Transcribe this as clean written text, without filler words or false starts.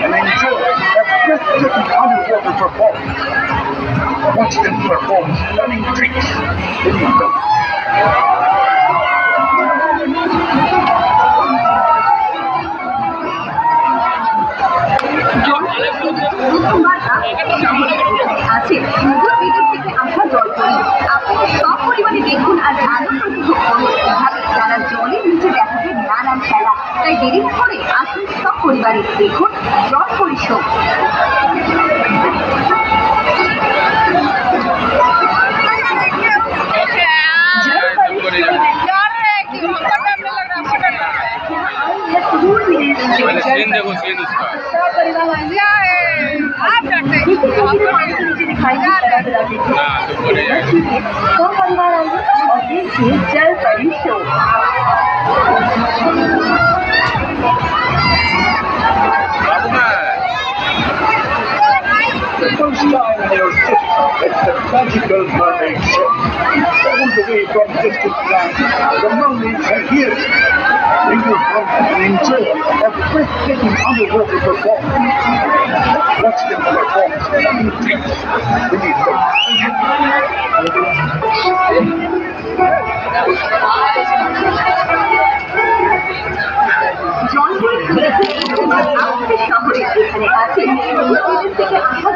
and enjoy their breathtaking underwater performance. Watch them perform stunning tricks beneath the আছে নতুন বিদেশ থেকে আসা জলপরি। আপনারা সব পরিবারে দেখুন আর আনন্দ উপভোগ করুন এভাবে যারা জলের নিচে দেখাবে নানান খেলা। তাই দেরি না করে আসুন সব পরিবারে দেখুন জলপরি শো। सीन देखो सीन उसका ना तो बोले जलपरी show. the first time in your city, it's the magical mermaid show. Pulled away from distant lands, the mermaids are here. Bring your fun and enjoy a breathtaking underwater performance. Watch them perform stunning tricks beneath the জলপরি আমাদের শহরে এখানে আছে বিদেশ থেকে আসা